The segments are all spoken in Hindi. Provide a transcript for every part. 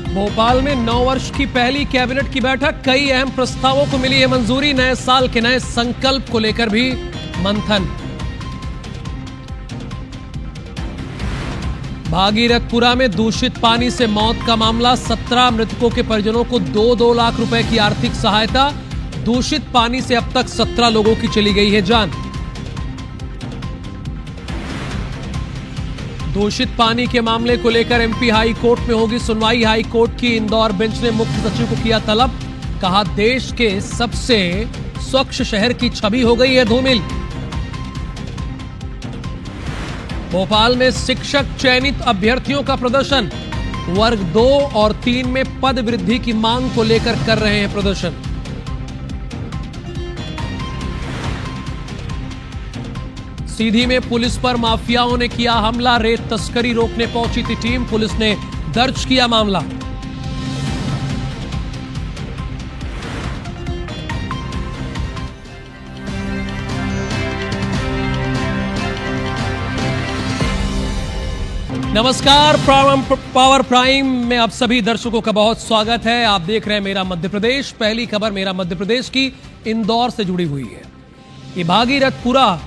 भोपाल में 9 वर्ष की पहली कैबिनेट की बैठक, कई अहम प्रस्तावों को मिली है मंजूरी। नए साल के नए संकल्प को लेकर भी मंथन। भागीरथपुरा में दूषित पानी से मौत का मामला, 17 मृतकों के परिजनों को 2-2 लाख रुपए की आर्थिक सहायता। दूषित पानी से अब तक 17 लोगों की चली गई है जान। दूषित पानी के मामले को लेकर एमपी हाई कोर्ट में होगी सुनवाई। हाई कोर्ट की इंदौर बेंच ने मुख्य सचिव को किया तलब, कहा देश के सबसे स्वच्छ शहर की छवि हो गई है धूमिल। भोपाल में शिक्षक चयनित अभ्यर्थियों का प्रदर्शन, वर्ग 2 और 3 में पद वृद्धि की मांग को लेकर कर रहे हैं प्रदर्शन। सीधी में पुलिस पर माफियाओं ने किया हमला, रेत तस्करी रोकने पहुंची थी टीम, पुलिस ने दर्ज किया मामला। नमस्कार, पावर प्राइम में आप सभी दर्शकों का बहुत स्वागत है। आप देख रहे हैं मेरा मध्य प्रदेश। पहली खबर मेरा मध्य प्रदेश की इंदौर से जुड़ी हुई है। ये भागीरथपुरा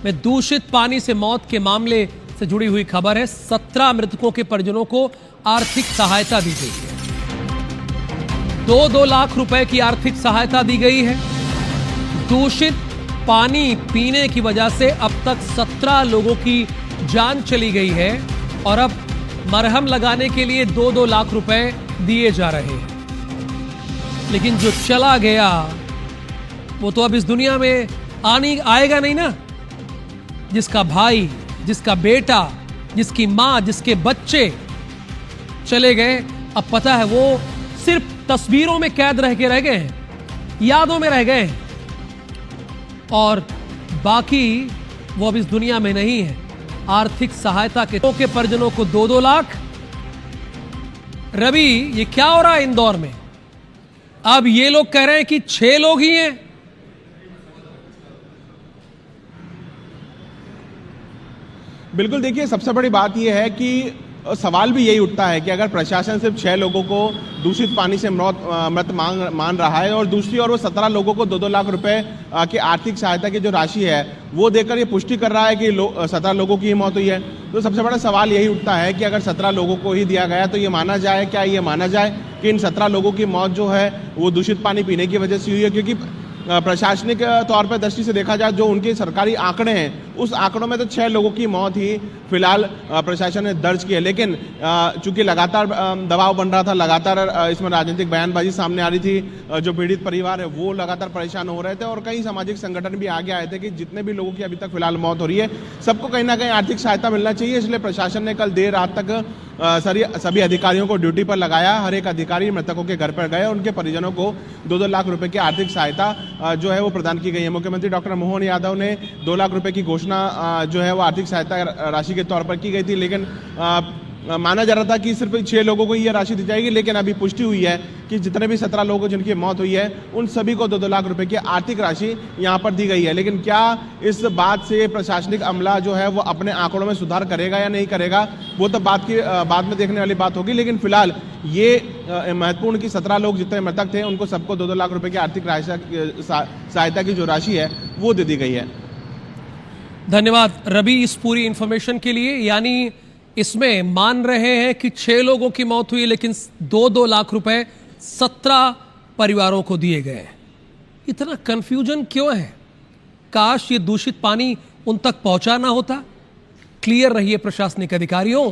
में दूषित पानी से मौत के मामले से जुड़ी हुई खबर है। 17 मृतकों के परिजनों को आर्थिक सहायता दी गई है। 2-2 लाख रुपए की आर्थिक सहायता दी गई है। दूषित पानी पीने की वजह से अब तक 17 लोगों की जान चली गई है और अब मरहम लगाने के लिए 2-2 लाख रुपए दिए जा रहे हैं। लेकिन जो चला गया वो तो अब इस दुनिया में आएगा नहीं ना। जिसका भाई, जिसका बेटा, जिसकी मां, जिसके बच्चे चले गए, अब पता है वो सिर्फ तस्वीरों में कैद रह गए हैं, यादों में रह गए हैं और बाकी वो अब इस दुनिया में नहीं है। आर्थिक सहायता के परिजनों को 2-2 लाख। रवि, ये क्या हो रहा है इंदौर में? अब ये लोग कह रहे हैं कि 6 लोग ही हैं। बिल्कुल, देखिए सबसे बड़ी बात यह है कि सवाल भी यही उठता है कि अगर प्रशासन सिर्फ 6 लोगों को दूषित पानी से मृत मान रहा है और दूसरी ओर वो 17 लोगों को 2-2 लाख रुपए की आर्थिक सहायता की जो राशि है वो देकर ये पुष्टि कर रहा है कि 17 लोगों की ही मौत हुई है, तो सबसे बड़ा सवाल यही उठता है कि अगर 17 लोगों को ही दिया गया तो ये माना जाए, क्या ये माना जाए कि इन 17 लोगों की मौत जो है वो दूषित पानी पीने की वजह से हुई है? क्योंकि प्रशासनिक तौर पर दृष्टि से देखा जाए, जो उनके सरकारी आंकड़े हैं उस आंकड़ों में तो 6 लोगों की मौत ही फिलहाल प्रशासन ने दर्ज की है। लेकिन चूंकि लगातार दबाव बन रहा था, लगातार इसमें राजनीतिक बयानबाजी सामने आ रही थी, जो पीड़ित परिवार है वो लगातार परेशान हो रहे थे और कई सामाजिक संगठन भी आगे आए थे कि जितने भी लोगों की अभी तक फिलहाल मौत हो रही है सबको कहीं ना कहीं आर्थिक सहायता मिलना चाहिए। इसलिए प्रशासन ने कल देर रात तक सभी अधिकारियों को ड्यूटी पर लगाया। हर एक अधिकारी मृतकों के घर पर गए, उनके परिजनों को 2-2 लाख रुपए की आर्थिक सहायता जो है वो प्रदान की गई है। मुख्यमंत्री डॉक्टर मोहन यादव ने 2 लाख रुपए की घोषणा जो है वो आर्थिक सहायता राशि के तौर पर की गई थी, लेकिन माना जा रहा था कि सिर्फ 6 लोगों को ये राशि दी जाएगी। लेकिन अभी पुष्टि हुई है कि जितने भी 17 लोगों जिनकी मौत हुई है उन सभी को 2-2 लाख रुपए की आर्थिक राशि यहाँ पर दी गई है। लेकिन क्या इस बात से प्रशासनिक अमला जो है वो अपने आंकड़ों में सुधार करेगा या नहीं करेगा, वो तो बाद में देखने वाली बात होगी। लेकिन फिलहाल ये महत्वपूर्ण कि 17 लोग जितने मृतक थे उनको सबको 2-2 लाख रुपए की आर्थिक सहायता की जो राशि है वो दे दी गई है। धन्यवाद रवि इस पूरी इंफॉर्मेशन के लिए। यानी इसमें मान रहे हैं कि 6 लोगों की मौत हुई लेकिन 2-2 लाख रुपए 17 परिवारों को दिए गए। इतना कंफ्यूजन क्यों है? काश ये दूषित पानी उन तक पहुंचा ना होता। क्लियर रहिए प्रशासनिक अधिकारियों।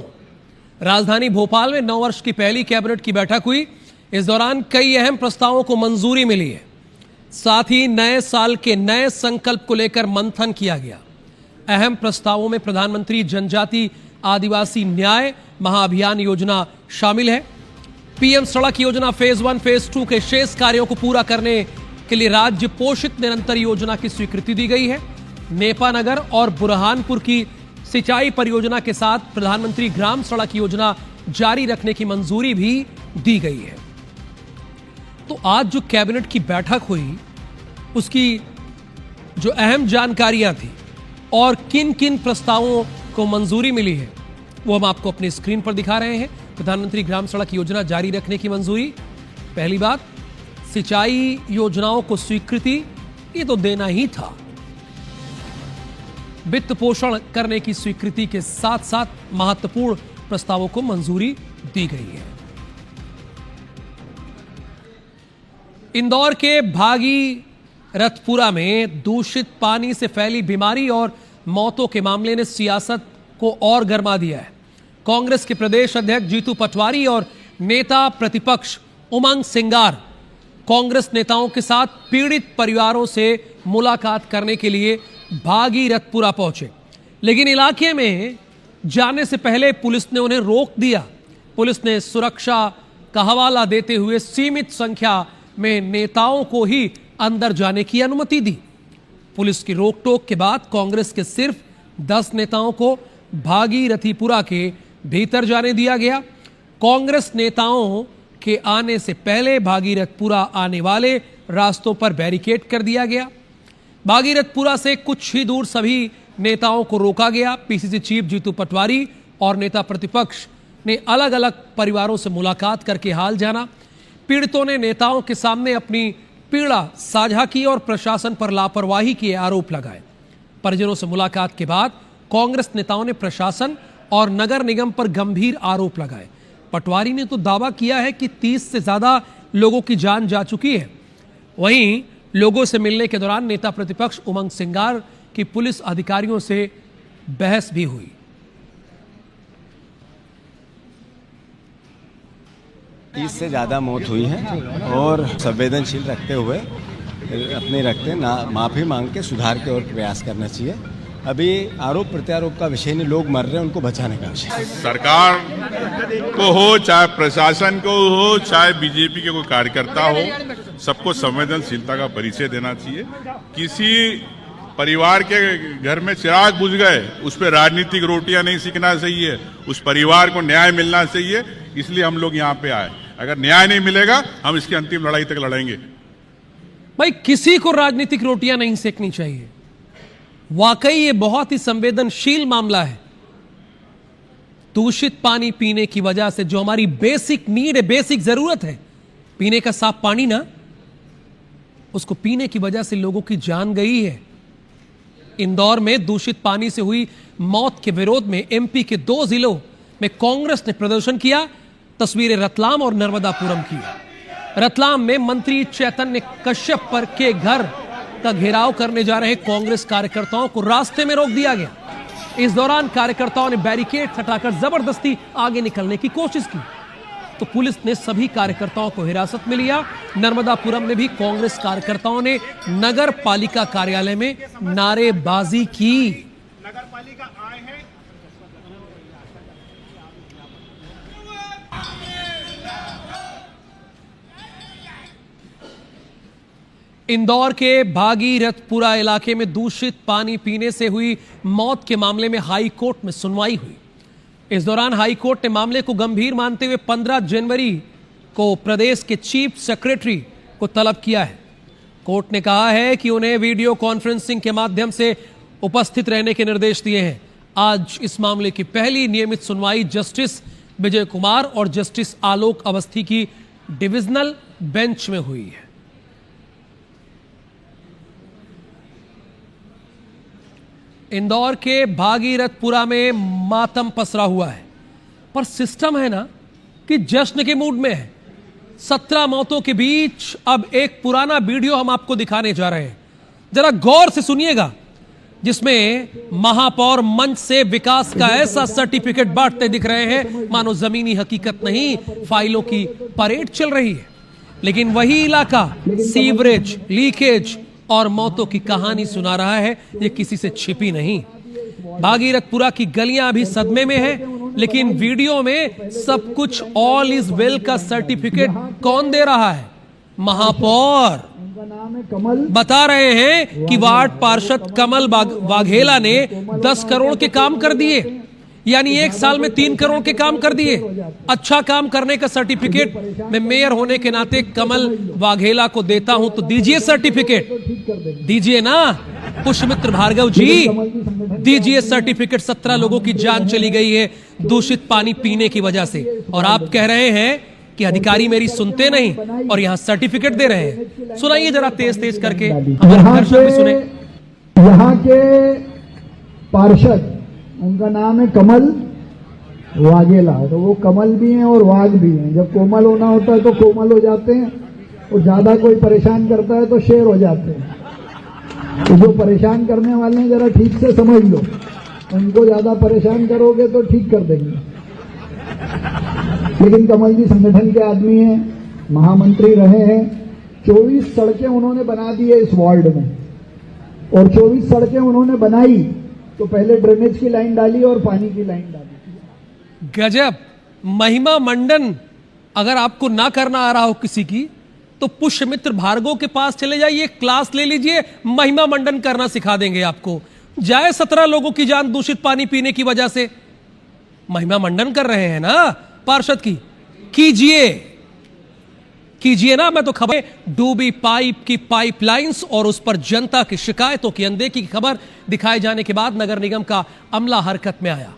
राजधानी भोपाल में 9 वर्ष की पहली कैबिनेट की बैठक हुई। इस दौरान कई अहम प्रस्तावों को मंजूरी मिली है। साथ ही नए साल के नए संकल्प को लेकर मंथन किया गया। अहम प्रस्तावों में प्रधानमंत्री जनजाति आदिवासी न्याय महाअभियान योजना शामिल है। पीएम सड़क योजना फेज 1 फेज 2 के शेष कार्यों को पूरा करने के लिए राज्य पोषित निरंतर योजना की स्वीकृति दी गई है। नेपानगर और बुरहानपुर की सिंचाई परियोजना के साथ प्रधानमंत्री ग्राम सड़क योजना जारी रखने की मंजूरी भी दी गई है। तो आज जो कैबिनेट की बैठक हुई उसकी जो अहम जानकारियां थी और किन किन प्रस्तावों को मंजूरी मिली है वो हम आपको अपनी स्क्रीन पर दिखा रहे हैं। प्रधानमंत्री ग्राम सड़क योजना जारी रखने की मंजूरी। पहली बात, सिंचाई योजनाओं को स्वीकृति, ये तो देना ही था। वित्त पोषण करने की स्वीकृति के साथ साथ महत्वपूर्ण प्रस्तावों को मंजूरी दी गई है। इंदौर के भागीरथपुरा में दूषित पानी से फैली बीमारी और मौतों के मामले ने सियासत को और गर्मा दिया है। कांग्रेस के प्रदेश अध्यक्ष जीतू पटवारी और नेता प्रतिपक्ष उमंग सिंगार कांग्रेस नेताओं के साथ पीड़ित परिवारों से मुलाकात करने के लिए भागीरथपुरा पहुंचे, लेकिन इलाके में जाने से पहले पुलिस ने उन्हें रोक दिया। पुलिस ने सुरक्षा का हवाला देते हुए सीमित संख्या में नेताओं को ही अंदर जाने की अनुमति दी। पुलिस की रोक-टोक के बाद कांग्रेस के सिर्फ 10 नेताओं को भागीरथीपुरा के भीतर जाने दिया गया। कांग्रेस नेताओं के आने से पहले भागीरथपुरा आने वाले रास्तों पर बैरिकेड कर दिया गया। भागीरथपुरा से कुछ ही दूर सभी नेताओं को रोका गया। पीसीसी चीफ जीतू पटवारी और नेता प्रतिपक्ष ने अलग अलग परिवारों से मुलाकात करके हाल जाना। पीड़ितों ने नेताओं के सामने अपनी पीड़ा साझा की और प्रशासन पर लापरवाही के आरोप लगाए। परिजनों से मुलाकात के बाद कांग्रेस नेताओं ने प्रशासन और नगर निगम पर गंभीर आरोप लगाए। पटवारी ने तो दावा किया है कि 30 से ज्यादा लोगों की जान जा चुकी है। वहीं लोगों से मिलने के दौरान नेता प्रतिपक्ष उमंग सिंगार की पुलिस अधिकारियों से बहस भी हुई। 30 से ज़्यादा मौत हुई है और संवेदनशील रखते माफ़ी मांग के सुधार के और प्रयास करना चाहिए। अभी आरोप प्रत्यारोप का विषय नहीं, लोग मर रहे हैं, उनको बचाने का विषय। सरकार को हो, चाहे प्रशासन को हो, चाहे बीजेपी के कोई कार्यकर्ता हो, सबको संवेदनशीलता का परिचय देना चाहिए। किसी परिवार के घर में चिराग बुझ गए, उस पर राजनीतिक रोटियां नहीं सीखना चाहिए। उस परिवार को न्याय मिलना चाहिए, इसलिए हम लोग यहाँ पे आए। अगर न्याय नहीं मिलेगा, हम इसकी अंतिम लड़ाई तक लड़ेंगे। भाई, किसी को राजनीतिक रोटियां नहीं सेकनी चाहिए। वाकई ये बहुत ही संवेदनशील मामला है। दूषित पानी पीने की वजह से जो हमारी बेसिक नीड है, बेसिक जरूरत है, पीने का साफ पानी ना, उसको पीने की वजह से लोगों की जान गई है। इंदौर में दूषित पानी से हुई मौत के विरोध में एमपी के 2 जिलों में कांग्रेस ने प्रदर्शन किया। तस्वीरें रतलाम और नर्मदापुरम की। रतलाम में मंत्री चैतन्य कश्यप पर के घर का घेराव करने जा रहे कांग्रेस कार्यकर्ताओं को रास्ते में रोक दिया गया। इस दौरान कार्यकर्ताओं ने बैरिकेड हटाकर जबरदस्ती आगे निकलने की कोशिश की, तो पुलिस ने सभी कार्यकर्ताओं को हिरासत में लिया। नर्मदापुरम में भी कांग्रेस कार्यकर्ताओं ने नगर पालिका कार्यालय में नारेबाजी की। नगर पालिका आए हैं। इंदौर के भागीरथपुरा इलाके में दूषित पानी पीने से हुई मौत के मामले में हाई कोर्ट में सुनवाई हुई। इस दौरान हाई कोर्ट ने मामले को गंभीर मानते हुए 15 जनवरी को प्रदेश के चीफ सेक्रेटरी को तलब किया है। कोर्ट ने कहा है कि उन्हें वीडियो कॉन्फ्रेंसिंग के माध्यम से उपस्थित रहने के निर्देश दिए हैं। आज इस मामले की पहली नियमित सुनवाई जस्टिस विजय कुमार और जस्टिस आलोक अवस्थी की डिविजनल बेंच में हुई है। इंदौर के भागीरथपुरा में मातम पसरा हुआ है, पर सिस्टम है ना कि जश्न के मूड में है। 17 मौतों के बीच अब एक पुराना वीडियो हम आपको दिखाने जा रहे हैं, जरा गौर से सुनिएगा, जिसमें महापौर मंच से विकास का ऐसा सर्टिफिकेट बांटते दिख रहे हैं मानो जमीनी हकीकत नहीं, फाइलों की परेड चल रही है। लेकिन वही इलाका सीवरेज, लीकेज और मौतों की कहानी सुना रहा है। ये किसी से छिपी नहीं। भागीरथपुरा की गलियां अभी सदमे में है, लेकिन वीडियो में सब कुछ ऑल इज वेल का सर्टिफिकेट कौन दे रहा है? महापौर बता रहे हैं कि वार्ड पार्षद कमल वाघेला ने 10 करोड़ के काम कर दिए, यानी 1 साल में 3 करोड़ के काम कर दिए। अच्छा काम करने का सर्टिफिकेट मैं मेयर होने के नाते कमल वाघेला को देता हूं, तो दीजिए सर्टिफिकेट, दीजिए ना। पुष्पमित्र भार्गव जी, दीजिए सर्टिफिकेट। 17 लोगों की जान चली गई है, दूषित पानी पीने की वजह से, और आप कह रहे हैं कि अधिकारी मेरी सुनते नहीं और यहाँ सर्टिफिकेट दे रहे हैं। सुनाइए जरा तेज तेज करके, हमारे दर्शक भी सुने। यहाँ के पार्षद, उनका नाम है कमल वाघेला, तो वो कमल भी हैं और वाघ भी हैं। जब कोमल होना होता है तो कोमल हो जाते हैं, और ज्यादा कोई परेशान करता है तो शेर हो जाते हैं। तो जो परेशान करने वाले हैं जरा ठीक से समझ लो, उनको ज्यादा परेशान करोगे तो ठीक कर देंगे। लेकिन कमल जी संगठन के आदमी हैं, महामंत्री रहे हैं। 24 सड़कें उन्होंने बना दी है इस वार्ड में, और 24 सड़कें उन्होंने बनाई तो पहले ड्रेनेज की लाइन डाली और पानी की लाइन डाली। गजब, महिमा मंडन अगर आपको ना करना आ रहा हो किसी की, तो पुष्यमित्र भार्गव के पास चले जाइए, क्लास ले लीजिए, महिमा मंडन करना सिखा देंगे आपको। जाए 17 लोगों की जान दूषित पानी पीने की वजह से, महिमा मंडन कर रहे हैं ना पार्षद की, कीजिए ना। मैं तो खबर डूबी पाइप की पाइपलाइंस और उस पर जनता की शिकायतों की अनदेखी की खबर दिखाए जाने के बाद नगर निगम का अमला हरकत में आया।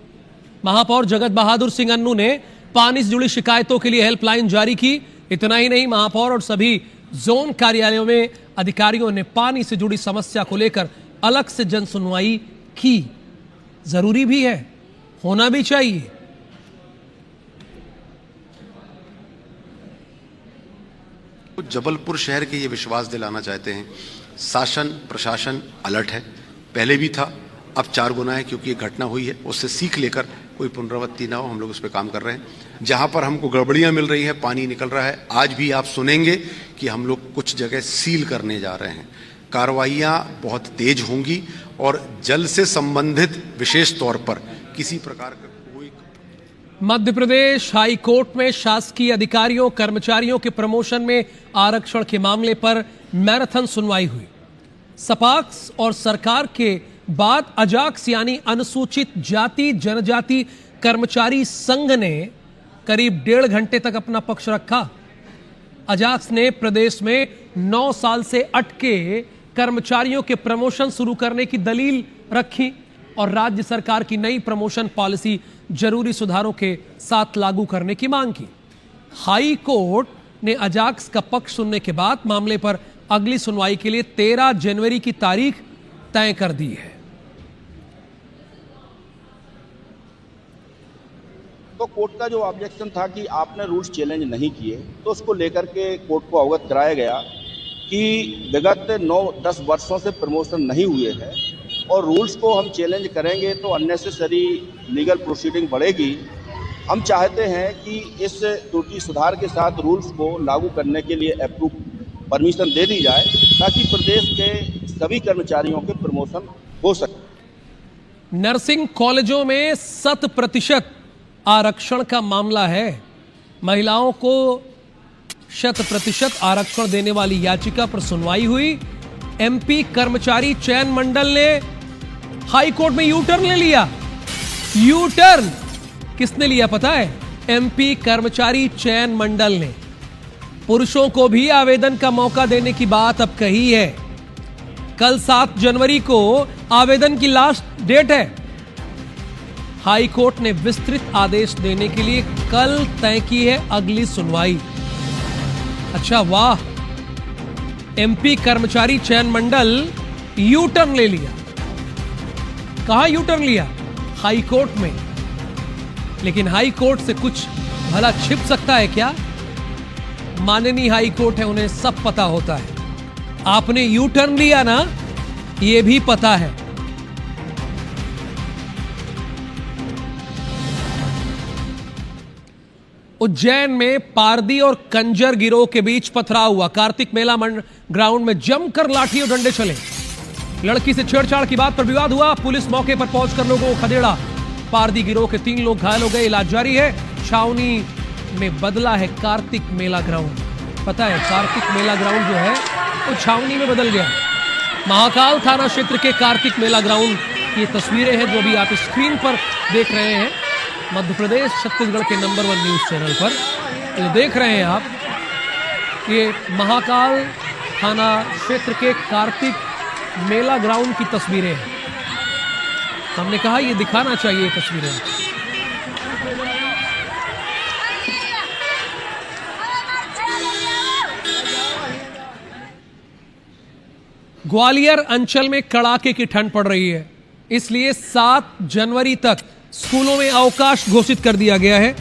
महापौर जगत बहादुर सिंह अन्नू ने पानी से जुड़ी शिकायतों के लिए हेल्पलाइन जारी की। इतना ही नहीं, महापौर और सभी जोन कार्यालयों में अधिकारियों ने पानी से जुड़ी समस्या को लेकर अलग से जन सुनवाई की। जरूरी भी है, होना भी चाहिए। जबलपुर शहर के ये विश्वास दिलाना चाहते हैं, शासन प्रशासन अलर्ट है, पहले भी था, अब 4 गुना है, क्योंकि ये घटना हुई है। उससे सीख लेकर कोई पुनरावृत्ति ना हो, हम लोग उस पर काम कर रहे हैं। जहां पर हमको गड़बड़ियां मिल रही है, पानी निकल रहा है, आज भी आप सुनेंगे कि हम लोग कुछ जगह सील करने जा रहे हैं। कार्रवाइयां बहुत तेज होंगी और जल से संबंधित विशेष तौर पर किसी प्रकार का कोई। मध्य प्रदेश हाई कोर्ट में शासकीय अधिकारियों कर्मचारियों के प्रमोशन में आरक्षण के मामले पर मैराथन सुनवाई हुई। सपाक्स और सरकार के बाद अजाक्स यानी अनुसूचित जाति जनजाति कर्मचारी संघ ने करीब 1.5 घंटे तक अपना पक्ष रखा। अजाक्स ने प्रदेश में 9 साल से अटके कर्मचारियों के प्रमोशन शुरू करने की दलील रखी और राज्य सरकार की नई प्रमोशन पॉलिसी जरूरी सुधारों के साथ लागू करने की मांग की। हाई कोर्ट ने अजाक्स का पक्ष सुनने के बाद मामले पर अगली सुनवाई के लिए 13 जनवरी की तारीख तय कर दी है। तो कोर्ट का जो ऑब्जेक्शन था कि आपने रूल्स चैलेंज नहीं किए, तो उसको लेकर के कोर्ट को अवगत कराया गया कि विगत 9-10 वर्षों से प्रमोशन नहीं हुए हैं और रूल्स को हम चैलेंज करेंगे तो अननेसेसरी लीगल प्रोसीडिंग बढ़ेगी। हम चाहते हैं कि इस त्रुटि सुधार के साथ रूल्स को लागू करने के लिए अप्रूव परमिशन दे दी जाए ताकि प्रदेश के सभी कर्मचारियों के प्रमोशन हो सके। नर्सिंग कॉलेजों में 100% आरक्षण का मामला है। महिलाओं को 100% आरक्षण देने वाली याचिका पर सुनवाई हुई। एमपी कर्मचारी चयन मंडल ने हाई कोर्ट में यू टर्न ले लिया। यू टर्न किसने लिया पता है? एमपी कर्मचारी चयन मंडल ने। पुरुषों को भी आवेदन का मौका देने की बात अब कही है। कल 7 जनवरी को आवेदन की लास्ट डेट है। हाई कोर्ट ने विस्तृत आदेश देने के लिए कल तय की है अगली सुनवाई। अच्छा वाह, एमपी कर्मचारी चयन मंडल यू टर्न ले लिया। कहां यू टर्न लिया? हाई कोर्ट में। लेकिन हाई कोर्ट से कुछ भला छिप सकता है क्या? माननीय हाई कोर्ट है, उन्हें सब पता होता है। आपने यू टर्न लिया ना, यह भी पता है। उज्जैन में पारदी और कंजर गिरोह के बीच पथराव हुआ। कार्तिक मेला ग्राउंड में जमकर लाठी और डंडे चले। लड़की से छेड़छाड़ की बात पर विवाद हुआ। पुलिस मौके पर पहुंचकर लोगों को खदेड़ा। पारदी गिरोह के 3 लोग घायल हो गए। इलाज जारी है। छावनी में बदला है कार्तिक मेला ग्राउंड। पता है, कार्तिक मेला ग्राउंड जो है वो छावनी में बदल गया। महाकाल थाना क्षेत्र के कार्तिक मेला ग्राउंड की तस्वीरें हैं जो भी आप स्क्रीन पर देख रहे हैं। मध्य प्रदेश छत्तीसगढ़ के नंबर 1 न्यूज चैनल पर जो देख रहे हैं आप, ये महाकाल थाना क्षेत्र के कार्तिक मेला ग्राउंड की तस्वीरें हैं। हमने कहा ये दिखाना चाहिए तस्वीरें। ग्वालियर अंचल में कड़ाके की ठंड पड़ रही है, इसलिए 7 जनवरी तक स्कूलों में अवकाश घोषित कर दिया गया है।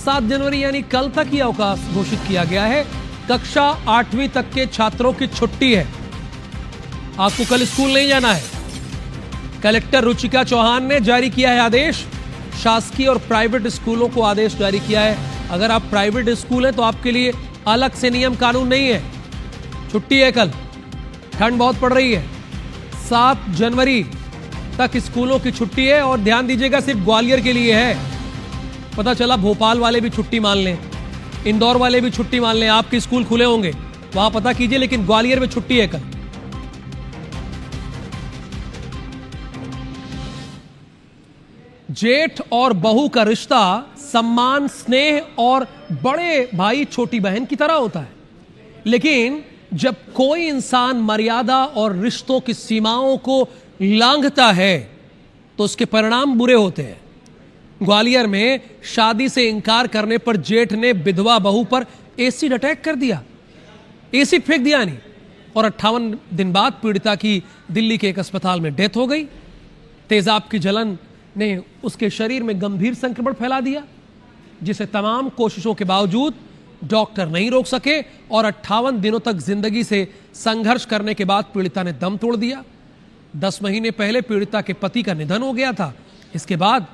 7 जनवरी यानी कल तक ही अवकाश घोषित किया गया है। कक्षा 8वीं तक के छात्रों की छुट्टी है। आपको कल स्कूल नहीं जाना है। कलेक्टर रुचिका चौहान ने जारी किया है आदेश। शासकीय और प्राइवेट स्कूलों को आदेश जारी किया है। अगर आप प्राइवेट स्कूल हैं तो आपके लिए अलग से नियम कानून नहीं है, छुट्टी है कल। ठंड बहुत पड़ रही है। 7 जनवरी तक स्कूलों की छुट्टी है और ध्यान दीजिएगा सिर्फ ग्वालियर के लिए है। पता चला भोपाल वाले भी छुट्टी मान लें, इंदौर वाले भी छुट्टी मान लें, आपके स्कूल खुले होंगे वहां पता कीजिए, लेकिन ग्वालियर में छुट्टी है कल। जेठ और बहू का रिश्ता सम्मान, स्नेह और बड़े भाई छोटी बहन की तरह होता है, लेकिन जब कोई इंसान मर्यादा और रिश्तों की सीमाओं को लांघता है तो उसके परिणाम बुरे होते हैं। ग्वालियर में शादी से इंकार करने पर जेठ ने विधवा बहू पर एसिड अटैक कर दिया, एसिड फेंक दिया नहीं, और 58 दिन बाद पीड़िता की दिल्ली के एक अस्पताल में डेथ हो गई। तेजाब की जलन ने उसके शरीर में गंभीर संक्रमण फैला दिया, जिसे तमाम कोशिशों के बावजूद डॉक्टर नहीं रोक सके और 58 दिनों तक जिंदगी से संघर्ष करने के बाद पीड़िता ने दम तोड़ दिया। 10 महीने पहले पीड़िता के पति का निधन हो गया था। इसके बाद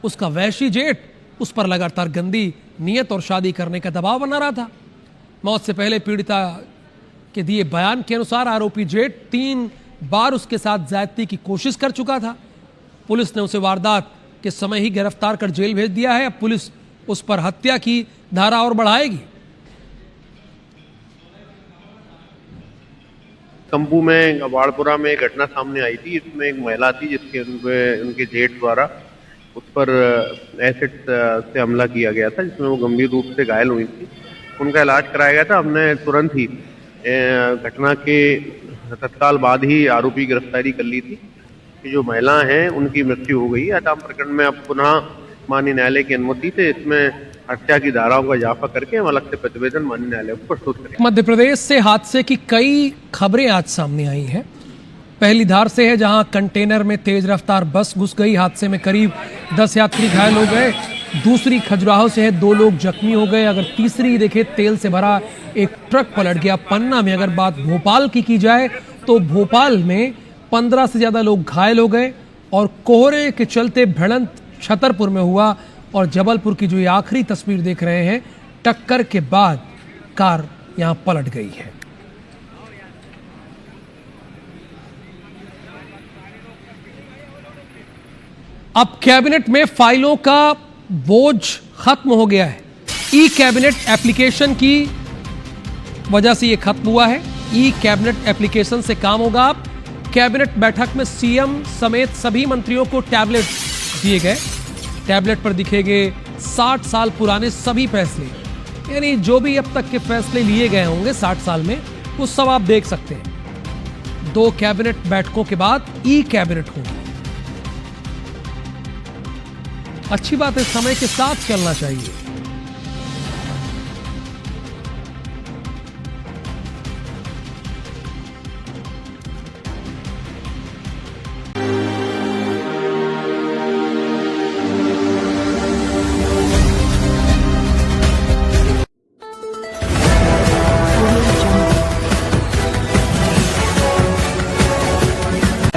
उसका वैशी जेठ उस पर लगातार गंदी नीयत और शादी करने का दबाव बना रहा था। मौत से पहले पीड़िता के दिए बयान के अनुसार आरोपी जेठ 3 बार उसके साथ ज्यादती की कोशिश कर चुका था। पुलिस ने उसे वारदात के समय ही गिरफ्तार कर जेल भेज दिया है। अब पुलिस उस पर हत्या की धारा और बढ़ाएगी। तंबू में गवाड़पुरा में एक घटना सामने आई थी। इसमें एक महिला थी जिसके उनके जेठ द्वारा उस पर एसिड से हमला किया गया था, जिसमें वो गंभीर रूप से घायल हुई थी। उनका इलाज कराया गया था। हमने तुरंत ही घटना के तत्काल बाद ही आरोपी गिरफ्तारी कर ली थी। कि जो महिला हैं उनकी मृत्यु हो गई है। हत्या प्रकरण में अब पुनः माननीय न्यायालय की अनुमति से इसमें हत्या की धाराओं का इजाफा करके हम अलग से प्रतिवेदन माननीय न्यायालय को प्रस्तुत करेंगे। मध्य प्रदेश से हादसे की कई खबरें आज सामने आई हैं। पहली धार से है, जहां कंटेनर में तेज रफ्तार बस घुस गई। हादसे में करीब 10 यात्री घायल हो गए। दूसरी खजुराहो से है, 2 लोग जख्मी हो गए। अगर तीसरी देखे, तेल से भरा एक ट्रक पलट गया पन्ना में। अगर बात भोपाल की जाए तो भोपाल में 15 से ज्यादा लोग घायल हो गए और कोहरे के चलते भिड़ंत छतरपुर में हुआ। और जबलपुर की जो ये आखिरी तस्वीर देख रहे हैं, टक्कर के बाद कार यहां पलट गई है। अब कैबिनेट में फाइलों का बोझ खत्म हो गया है। ई कैबिनेट एप्लीकेशन की वजह से यह खत्म हुआ है। ई कैबिनेट एप्लीकेशन से काम होगा। अब कैबिनेट बैठक में सीएम समेत सभी मंत्रियों को टैबलेट दिए गए। टैबलेट पर दिखेंगे 60 साल पुराने सभी फैसले, यानी जो भी अब तक के फैसले लिए गए होंगे 60 साल में, वो सब आप देख सकते हैं। 2 कैबिनेट बैठकों के बाद ई कैबिनेट होगी। अच्छी बात है, समय के साथ चलना चाहिए।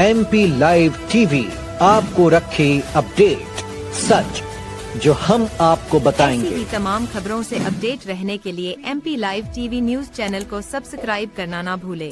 MP लाइव टीवी आपको रखे अपडेट, सच जो हम आपको बताएंगे। ऐसी ही तमाम खबरों से अपडेट रहने के लिए MP live TV news channel को सब्सक्राइब करना ना भूले।